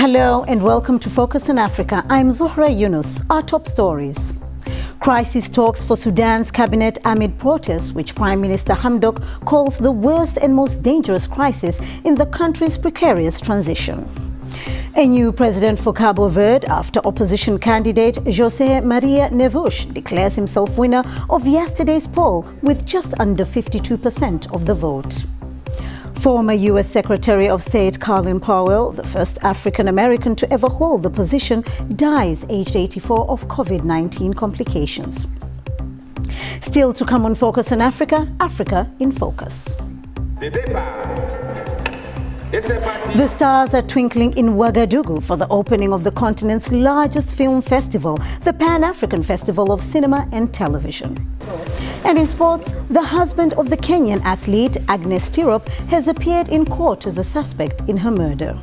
Hello and welcome to Focus on Africa. I'm Zuhura Yunus. Our top stories. Crisis talks for Sudan's cabinet amid protests, which Prime Minister Hamdok calls the worst and most dangerous crisis in the country's precarious transition. A new president for Cabo Verde after opposition candidate José Maria Neves declares himself winner of yesterday's poll with just under 52% of the vote. Former U.S. Secretary of State Colin Powell, the first African-American to ever hold the position, dies aged 84 of COVID-19 complications. Still to come on Focus on Africa, Africa in Focus. The stars are twinkling in Ouagadougou for the opening of the continent's largest film festival, the Pan-African Festival of Cinema and Television. And in sports, the husband of the Kenyan athlete Agnes Tirop has appeared in court as a suspect in her murder.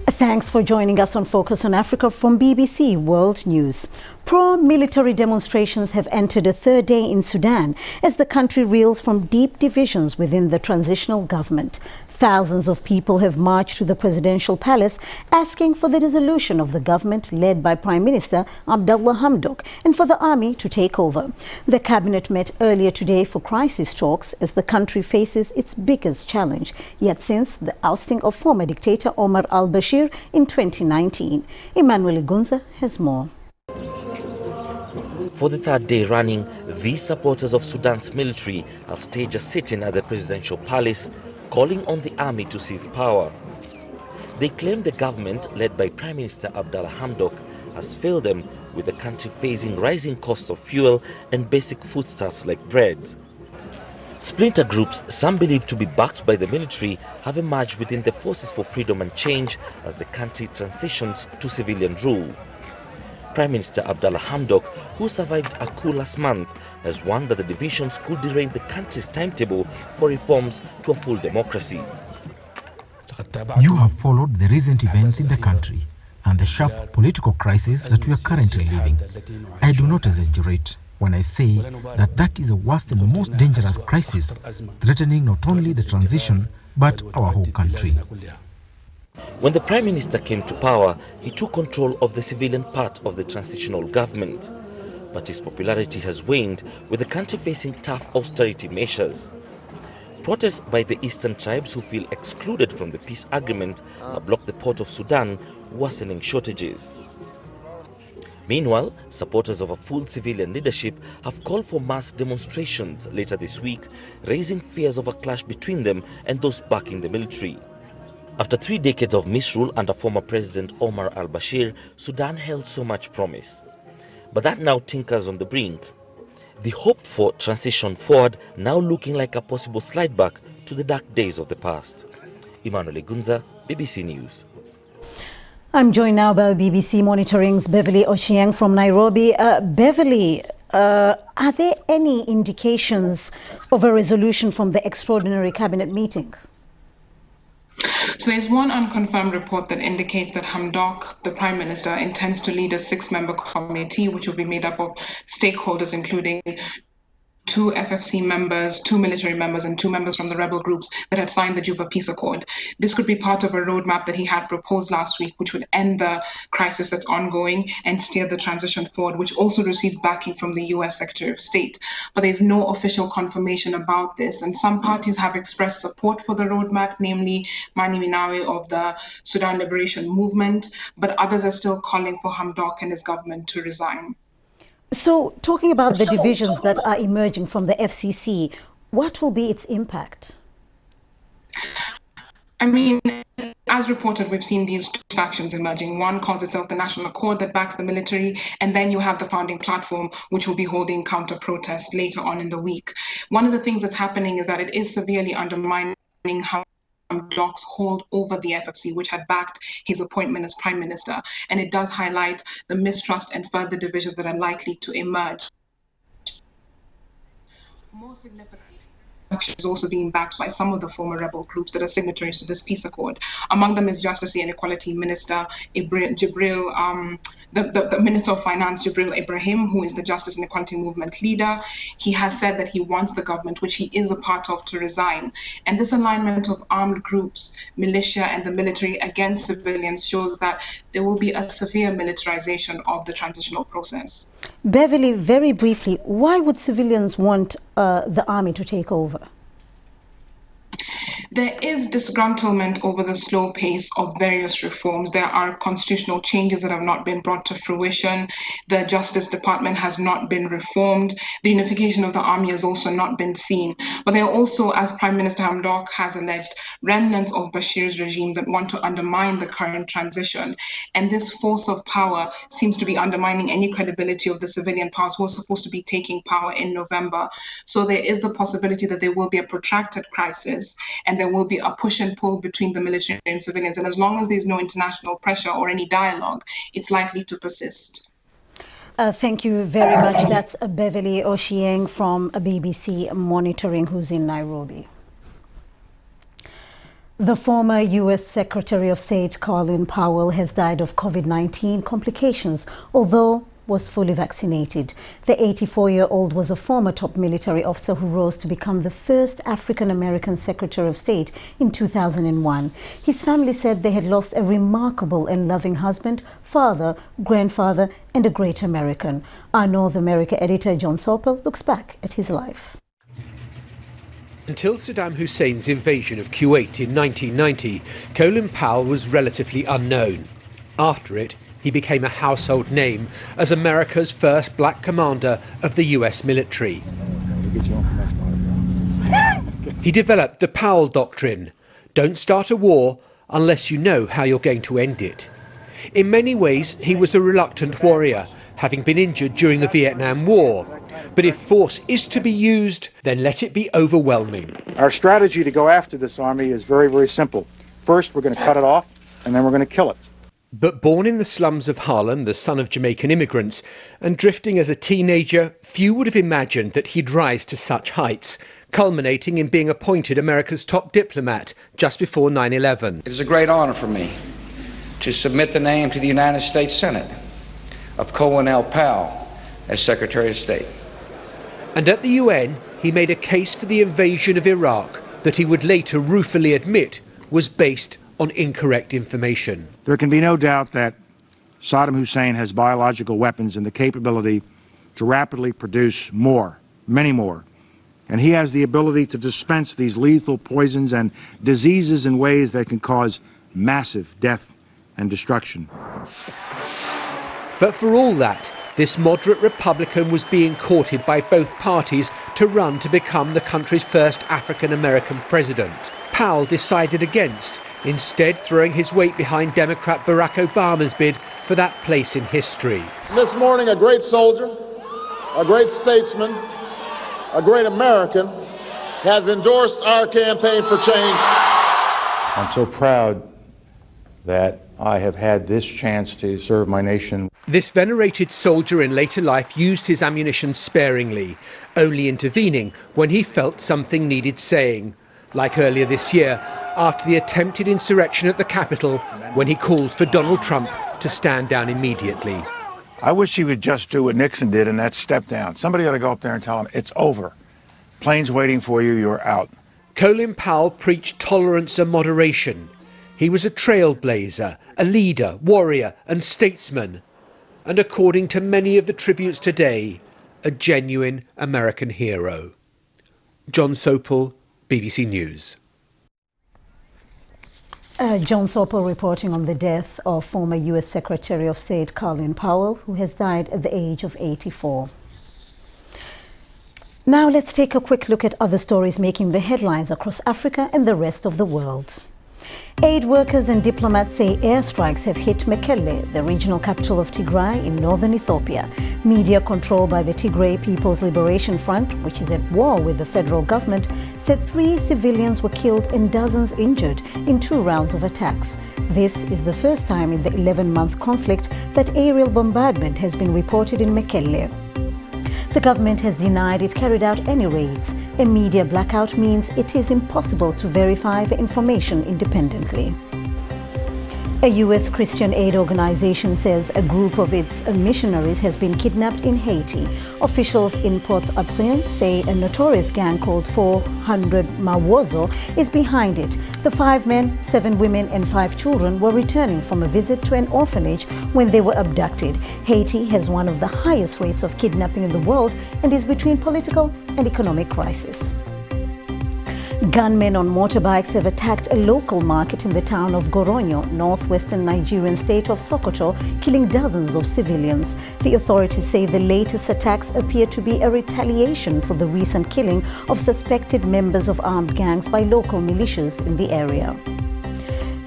Thanks for joining us on Focus on Africa from BBC World News. Pro-military demonstrations have entered a third day in Sudan as the country reels from deep divisions within the transitional government. Thousands of people have marched to the presidential palace asking for the dissolution of the government led by Prime Minister Abdallah Hamdok and for the army to take over. The cabinet met earlier today for crisis talks as the country faces its biggest challenge yet since the ousting of former dictator Omar al-Bashir in 2019. Emmanuel Igunza has more. For the third day running, these supporters of Sudan's military have staged a sit-in at the presidential palace, calling on the army to seize power. They claim the government, led by Prime Minister Abdallah Hamdok, has failed them, with the country facing rising costs of fuel and basic foodstuffs like bread. Splinter groups, some believed to be backed by the military, have emerged within the Forces for Freedom and Change as the country transitions to civilian rule. Prime Minister Abdallah Hamdok, who survived a coup last month, has warned that the divisions could derail the country's timetable for reforms to a full democracy. You have followed the recent events in the country and the sharp political crisis that we are currently living. I do not exaggerate when I say that that is the worst and most dangerous crisis, threatening not only the transition but our whole country. When the Prime Minister came to power, he took control of the civilian part of the transitional government. But his popularity has waned, with the country facing tough austerity measures. Protests by the eastern tribes who feel excluded from the peace agreement have blocked the port of Sudan, worsening shortages. Meanwhile, supporters of a full civilian leadership have called for mass demonstrations later this week, raising fears of a clash between them and those backing the military. After 3 decades of misrule under former President Omar al-Bashir, Sudan held so much promise. But that now tinkers on the brink. The hoped-for transition forward now looking like a possible slide back to the dark days of the past. Emmanuel Igunza, BBC News. I'm joined now by BBC Monitoring's Beverly Ochieng from Nairobi. Beverly, are there any indications of a resolution from the extraordinary cabinet meeting? So there's one unconfirmed report that indicates that Hamdok, the Prime Minister, intends to lead a 6-member committee, which will be made up of stakeholders, including 2 FFC members, 2 military members, and 2 members from the rebel groups that had signed the Juba Peace Accord. This could be part of a roadmap that he had proposed last week, which would end the crisis that's ongoing and steer the transition forward, which also received backing from the US Secretary of State. But there's no official confirmation about this, and some parties have expressed support for the roadmap, namely Mani Minawi of the Sudan Liberation Movement, but others are still calling for Hamdok and his government to resign. So, talking about the divisions that are emerging from the FCC, what will be its impact? I mean, as reported, we've seen these 2 factions emerging. One calls itself the National Accord that backs the military, and then you have the Founding Platform, which will be holding counter-protests later on in the week. One of the things that's happening is that it is severely undermining how Hamdok's hold over the FFC, which had backed his appointment as Prime Minister. And it does highlight the mistrust and further divisions that are likely to emerge. More significantly, is also being backed by some of the former rebel groups that are signatories to this peace accord. Among them is Justice and Equality Minister Jibril, the Minister of Finance, Jibril Ibrahim, who is the Justice and Equality Movement leader. He has said that he wants the government, which he is a part of, to resign. And this alignment of armed groups, militia and the military against civilians shows that there will be a severe militarization of the transitional process. Beverly, very briefly, why would civilians want the army to take over? There is disgruntlement over the slow pace of various reforms. There are constitutional changes that have not been brought to fruition. The Justice Department has not been reformed. The unification of the army has also not been seen. But there are also, as Prime Minister Hamdok has alleged, remnants of Bashir's regime that want to undermine the current transition. And this force of power seems to be undermining any credibility of the civilian powers who are supposed to be taking power in November. So there is the possibility that there will be a protracted crisis, and there will be a push and pull between the military and civilians. And as long as there's no international pressure or any dialogue, it's likely to persist. Thank you very much. That's Beverly Oshieng from BBC Monitoring, who's in Nairobi. The former U.S. Secretary of State Colin Powell has died of COVID-19 complications, although was fully vaccinated. The 84-year-old was a former top military officer who rose to become the first African-American Secretary of State in 2001. His family said they had lost a remarkable and loving husband, father, grandfather, and a great American. Our North America editor John Sopel looks back at his life. Until Saddam Hussein's invasion of Kuwait in 1990, Colin Powell was relatively unknown. After it, he became a household name as America's first black commander of the US military. He developed the Powell Doctrine. Don't start a war unless you know how you're going to end it. In many ways, he was a reluctant warrior, having been injured during the Vietnam War. But if force is to be used, then let it be overwhelming. Our strategy to go after this army is very, very simple. First, we're going to cut it off, and then we're going to kill it. But born in the slums of Harlem, the son of Jamaican immigrants, and drifting as a teenager, few would have imagined that he'd rise to such heights, culminating in being appointed America's top diplomat just before 9/11. It is a great honor for me to submit the name to the United States Senate of Colin L. Powell as Secretary of State. And at the UN, he made a case for the invasion of Iraq that he would later ruefully admit was based on incorrect information. There can be no doubt that Saddam Hussein has biological weapons and the capability to rapidly produce more, many more. And he has the ability to dispense these lethal poisons and diseases in ways that can cause massive death and destruction. But for all that, this moderate Republican was being courted by both parties to run to become the country's first African-American president. Powell decided against, instead throwing his weight behind Democrat Barack Obama's bid for that place in history. This morning, a great soldier, a great statesman, a great American has endorsed our campaign for change. I'm so proud that I have had this chance to serve my nation. This venerated soldier in later life used his ammunition sparingly, only intervening when he felt something needed saying, like earlier this year after the attempted insurrection at the Capitol, when he called for Donald Trump to stand down immediately. I wish he would just do what Nixon did and that's step down. Somebody ought to go up there and tell him, it's over. Plane's waiting for you, you're out. Colin Powell preached tolerance and moderation. He was a trailblazer, a leader, warrior and statesman. And according to many of the tributes today, a genuine American hero. John Sopel, BBC News. John Sopel reporting on the death of former U.S. Secretary of State Colin Powell, who has died at the age of 84. Now let's take a quick look at other stories making the headlines across Africa and the rest of the world. Aid workers and diplomats say airstrikes have hit Mekelle, the regional capital of Tigray in northern Ethiopia. Media controlled by the Tigray People's Liberation Front, which is at war with the federal government, said 3 civilians were killed and dozens injured in 2 rounds of attacks. This is the first time in the 11-month conflict that aerial bombardment has been reported in Mekelle. The government has denied it carried out any raids. A media blackout means it is impossible to verify the information independently. A U.S. Christian aid organization says a group of its missionaries has been kidnapped in Haiti. Officials in Port-au-Prince say a notorious gang called 400 Mawozo is behind it. The 5 men, 7 women and 5 children were returning from a visit to an orphanage when they were abducted. Haiti has one of the highest rates of kidnapping in the world and is between political and economic crisis. Gunmen on motorbikes have attacked a local market in the town of Goronyo, northwestern Nigerian state of Sokoto, killing dozens of civilians. The authorities say the latest attacks appear to be a retaliation for the recent killing of suspected members of armed gangs by local militias in the area.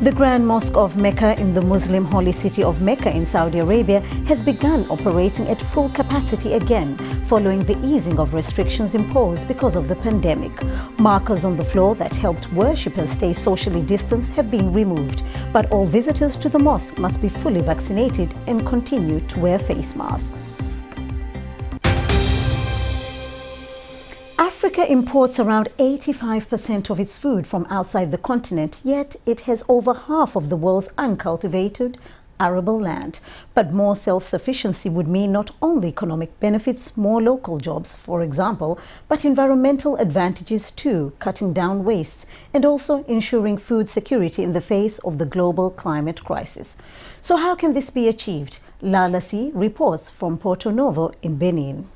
The Grand Mosque of Mecca in the Muslim holy city of Mecca in Saudi Arabia has begun operating at full capacity again, following the easing of restrictions imposed because of the pandemic. Markers on the floor that helped worshippers stay socially distanced have been removed, but all visitors to the mosque must be fully vaccinated and continue to wear face masks. Africa imports around 85% of its food from outside the continent, yet it has over half of the world's uncultivated, arable land. But more self-sufficiency would mean not only economic benefits, more local jobs, for example, but environmental advantages too, cutting down wastes and also ensuring food security in the face of the global climate crisis. So how can this be achieved? Lalasi reports from Porto Novo in Benin.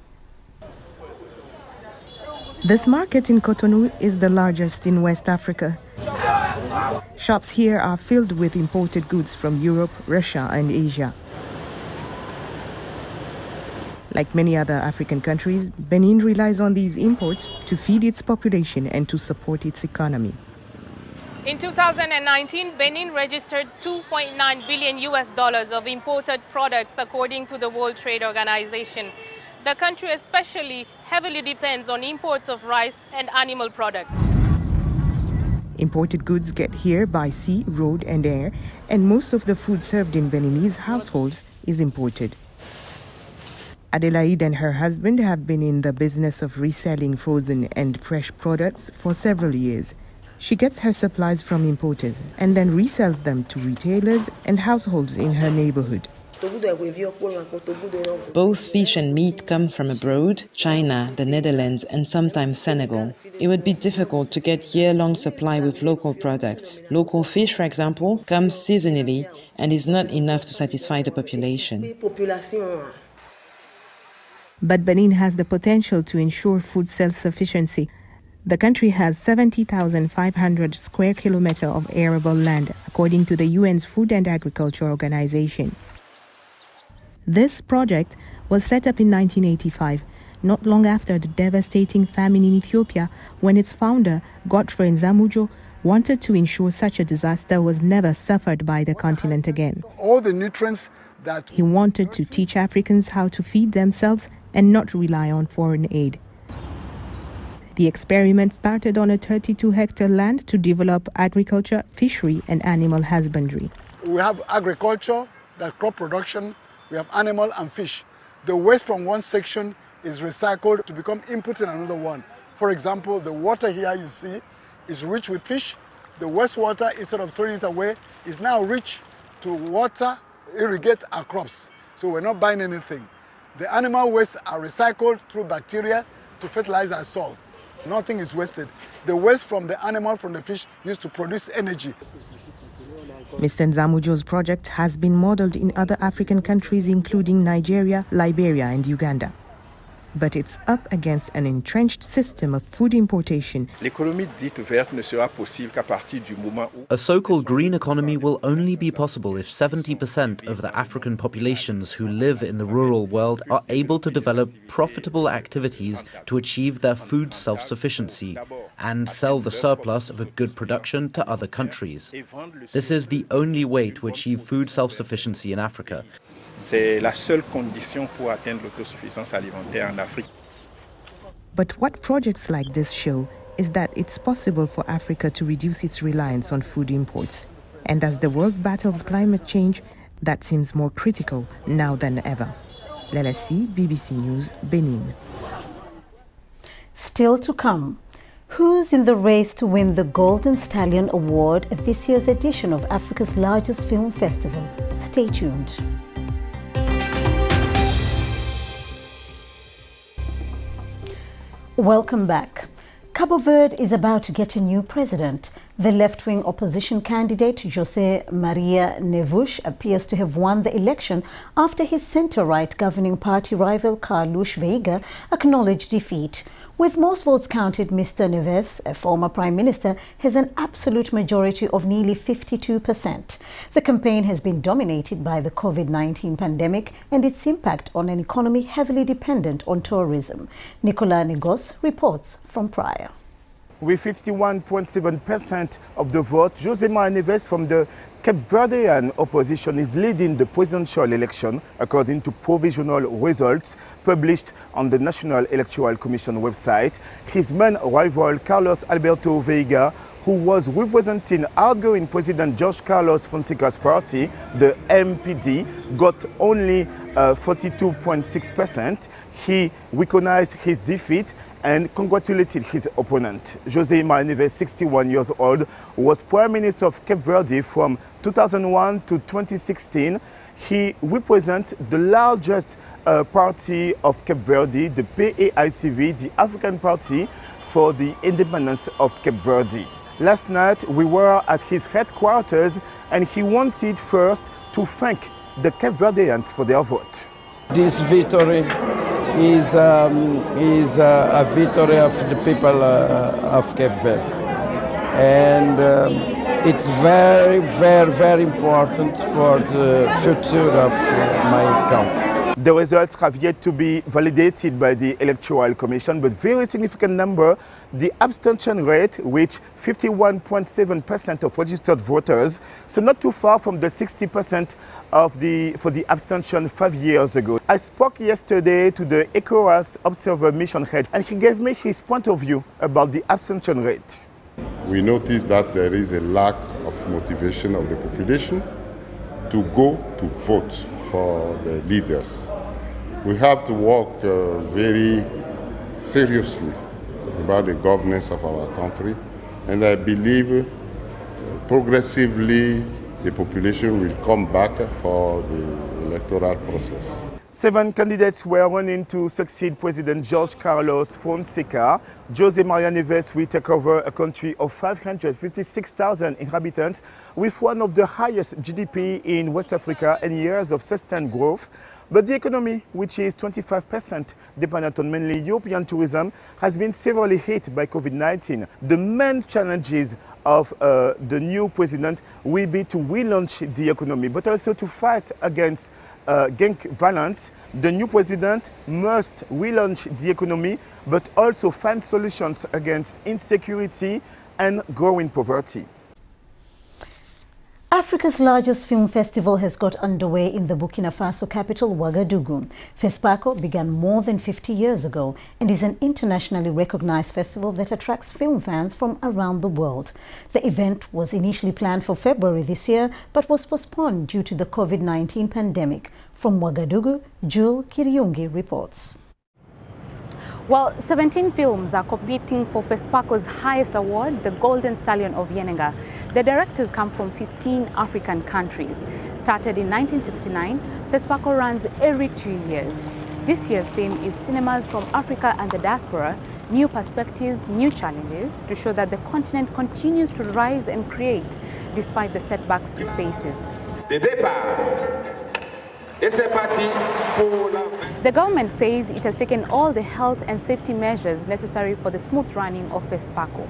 This market in Cotonou is the largest in West Africa. Shops here are filled with imported goods from Europe, Russia and Asia. Like many other African countries, Benin relies on these imports to feed its population and to support its economy. In 2019, Benin registered $2.9 billion of imported products according to the World Trade Organization. The country especially heavily depends on imports of rice and animal products. Imported goods get here by sea, road and air, and most of the food served in Beninese households is imported. Adelaide and her husband have been in the business of reselling frozen and fresh products for several years. She gets her supplies from importers and then resells them to retailers and households in her neighborhood. Both fish and meat come from abroad, China, the Netherlands and sometimes Senegal. It would be difficult to get year-long supply with local products. Local fish, for example, comes seasonally and is not enough to satisfy the population. But Benin has the potential to ensure food self-sufficiency. The country has 70,500 square kilometers of arable land, according to the UN's Food and Agriculture Organization. This project was set up in 1985, not long after the devastating famine in Ethiopia, when its founder, Godfrey Nzamujo, wanted to ensure such a disaster was never suffered by the continent again. All the nutrients that he wanted to teach Africans how to feed themselves and not rely on foreign aid. The experiment started on a 32-hectare land to develop agriculture, fishery and animal husbandry. We have agriculture, the crop production, we have animal and fish. The waste from one section is recycled to become input in another one. For example, the water here you see is rich with fish. The wastewater, instead of throwing it away, is now rich to water, irrigate our crops. So we're not buying anything. The animal wastes are recycled through bacteria to fertilize our soil. Nothing is wasted. The waste from the animal, from the fish, used to produce energy. Mr. Nzamujo's project has been modeled in other African countries, including Nigeria, Liberia and Uganda. But it's up against an entrenched system of food importation. A so-called green economy will only be possible if 70% of the African populations who live in the rural world are able to develop profitable activities to achieve their food self-sufficiency and sell the surplus of a good production to other countries. This is the only way to achieve food self-sufficiency in Africa. C'est la seule condition pour atteindre l'autosuffisance alimentaire en Afrique. But what projects like this show is that it's possible for Africa to reduce its reliance on food imports. And as the world battles climate change, that seems more critical now than ever. Lelassi, BBC News, Benin. Still to come. Who's in the race to win the Golden Stallion Award at this year's edition of Africa's largest film festival? Stay tuned. Welcome back. Cabo Verde is about to get a new president. The left-wing opposition candidate, José Maria Neves, appears to have won the election after his centre-right governing party rival Carlos Veiga acknowledged defeat. With most votes counted, Mr. Neves, a former prime minister, has an absolute majority of nearly 52%. The campaign has been dominated by the COVID-19 pandemic and its impact on an economy heavily dependent on tourism. Nicolas Negos reports from Praia. With 51.7% of the vote, José Maria Neves from the Cape Verdean opposition is leading the presidential election according to provisional results published on the National Electoral Commission website. His main rival, Carlos Alberto Veiga, who was representing outgoing President Jorge Carlos Fonseca's party, the MPD, got only 42.6%. He recognized his defeat and congratulated his opponent. José Maria Neves, 61 years old, was Prime Minister of Cape Verde from 2001 to 2016. He represents the largest party of Cape Verde, the PAICV, the African Party for the Independence of Cape Verde. Last night we were at his headquarters and he wanted first to thank the Cape Verdeans for their vote. This victory is a victory of the people of Cape Verde. And it's very, very, very important for the future of my country. The results have yet to be validated by the Electoral Commission, but very significant number. The abstention rate reached 51.7% of registered voters, so not too far from the 60% for the abstention 5 years ago. I spoke yesterday to the ECOWAS Observer Mission head, and he gave me his point of view about the abstention rate. We notice that there is a lack of motivation of the population to go to vote for the leaders. We have to work very seriously about the governance of our country, and I believe progressively the population will come back for the electoral process. 7 candidates were running to succeed President Jorge Carlos Fonseca. José Maria Neves will take over a country of 556,000 inhabitants with one of the highest GDP in West Africa and years of sustained growth. But the economy, which is 25% dependent on mainly European tourism, has been severely hit by COVID-19. The main challenges of the new president will be to relaunch the economy, but also to fight against gang violence. The new president must relaunch the economy, but also find solutions against insecurity and growing poverty. Africa's largest film festival has got underway in the Burkina Faso capital, Ouagadougou. FESPACO began more than 50 years ago and is an internationally recognized festival that attracts film fans from around the world. The event was initially planned for February this year, but was postponed due to the COVID-19 pandemic. From Ouagadougou, Jules Kiriungi reports. Well, 17 films are competing for FESPACO's highest award, the Golden Stallion of Yenenga. The directors come from 15 African countries. Started in 1969, FESPACO runs every 2 years. This year's theme is Cinemas from Africa and the Diaspora, New Perspectives, New Challenges, to show that the continent continues to rise and create despite the setbacks it faces. The government says it has taken all the health and safety measures necessary for the smooth running of FESPACO.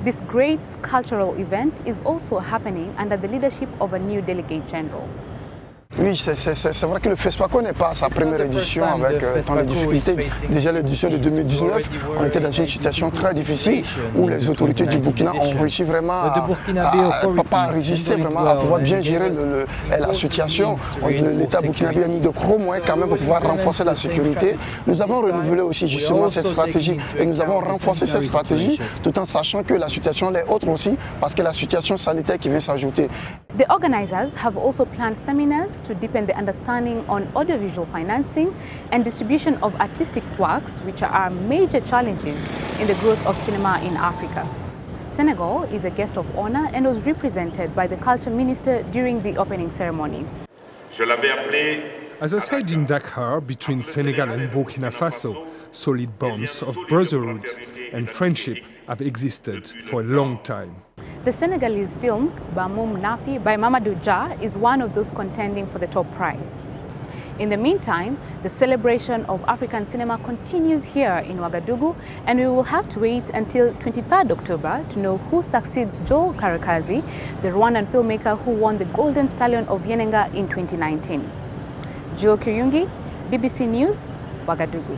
This great cultural event is also happening under the leadership of a new delegate general. Oui, c'est vrai que le FESPACO n'est pas sa première édition avec tant de difficultés. Déjà l'édition de 2019, on était dans une situation très difficile où les autorités du Burkina ont réussi vraiment à résister, vraiment à pouvoir bien gérer la situation. L'État burkinabé a mis de gros moyens quand même pour pouvoir renforcer la sécurité. Nous avons renouvelé aussi justement cette stratégie et nous avons renforcé cette stratégie tout en sachant que la situation est autre aussi parce que la situation sanitaire qui vient s'ajouter. The organizers have also planned seminars to deepen the understanding on audiovisual financing and distribution of artistic works, which are major challenges in the growth of cinema in Africa. Senegal is a guest of honor and was represented by the culture minister during the opening ceremony. As I said in Dakar, between Senegal and Burkina Faso, solid bonds of brotherhood and friendship have existed for a long time. The Senegalese film Bamoum Nafi by Mamadou Dia is one of those contending for the top prize. In the meantime, the celebration of African cinema continues here in Ouagadougou, and we will have to wait until 23rd October to know who succeeds Joel Karakazi, the Rwandan filmmaker who won the Golden Stallion of Yenenga in 2019. Joel Kuyungi, BBC News, Ouagadougou.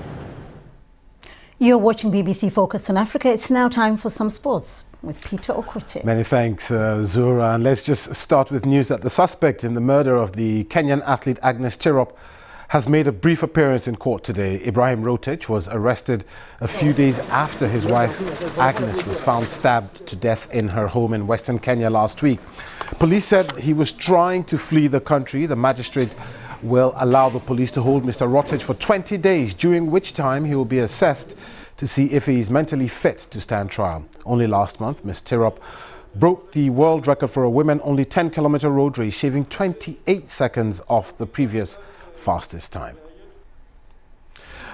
You're watching BBC Focus on Africa. It's now time for some sports with Peter Okwute. Many thanks, Zuhura. And let's just start with news that the suspect in the murder of the Kenyan athlete Agnes Tirop has made a brief appearance in court today. Ibrahim Rotich was arrested a few days after his wife Agnes was found stabbed to death in her home in Western Kenya last week. Police said he was trying to flee the country. The magistrate will allow the police to hold Mr. Rotich for 20 days, during which time he will be assessed to see if he is mentally fit to stand trial. Only last month, Ms. Tirop broke the world record for a women-only 10-kilometer road race, shaving 28 seconds off the previous fastest time.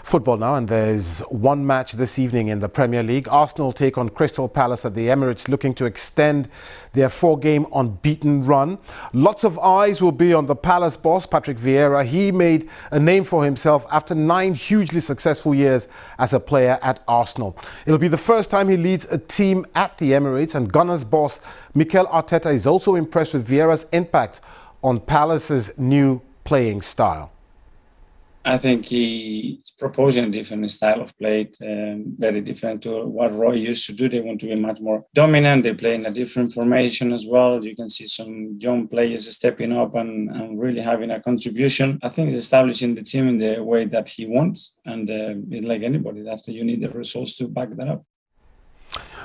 Football now, and there's one match this evening in the Premier League. Arsenal take on Crystal Palace at the Emirates, looking to extend their 4-game unbeaten run. Lots of eyes will be on the Palace boss, Patrick Vieira. He made a name for himself after 9 hugely successful years as a player at Arsenal. It'll be the first time he leads a team at the Emirates, and Gunners boss Mikel Arteta is also impressed with Vieira's impact on Palace's new playing style. I think he's proposing a different style of play, very different to what Roy used to do. They want to be much more dominant. They play in a different formation as well. You can see some young players stepping up and really having a contribution. I think he's establishing the team in the way that he wants. And it's like anybody, after you need the results to back that up.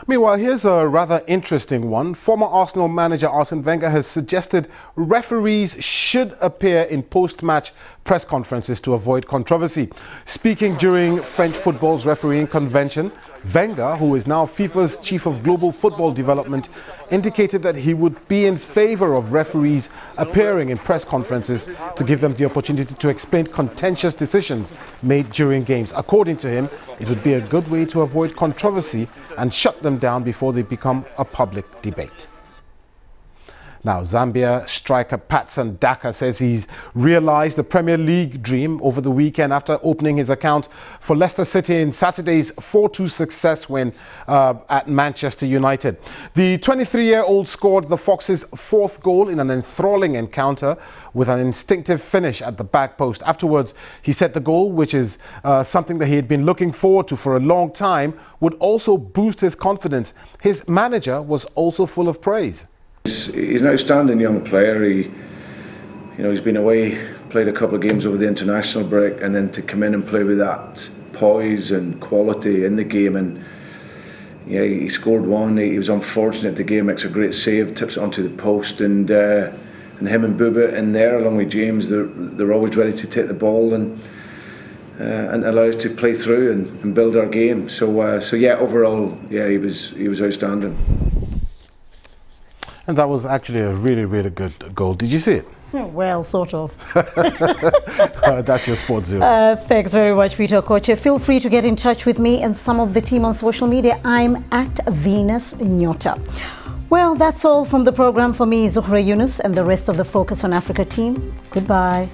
Meanwhile, here's a rather interesting one. Former Arsenal manager Arsene Wenger has suggested referees should appear in post-match press conferences to avoid controversy. Speaking during French football's refereeing convention, Wenger, who is now FIFA's chief of global football development, indicated that he would be in favor of referees appearing in press conferences to give them the opportunity to explain contentious decisions made during games. According to him, it would be a good way to avoid controversy and shut them down before they become a public debate. Now, Zambia striker Patson Daka says he's realised the Premier League dream over the weekend after opening his account for Leicester City in Saturday's 4-2 success win at Manchester United. The 23-year-old scored the Foxes' 4th goal in an enthralling encounter with an instinctive finish at the back post. Afterwards, he said the goal, which is something that he had been looking forward to for a long time, would also boost his confidence. His manager was also full of praise. He's an outstanding young player. He's been away, played a couple of games over the international break, and then to come in and play with that poise and quality in the game. And yeah, he scored one. He was unfortunate. The game makes a great save, tips it onto the post, and him and Buba in there along with James, they're always ready to take the ball and allow us to play through and build our game. So yeah, overall, yeah, he was outstanding. And that was actually a really, really good goal. Did you see it? Well, sort of. That's your sports zero. Thanks very much, Peter Okoche. Feel free to get in touch with me and some of the team on social media. I'm at Venus Nyota. Well, that's all from the program for me, Zuhura Yunus, and the rest of the Focus on Africa team. Goodbye.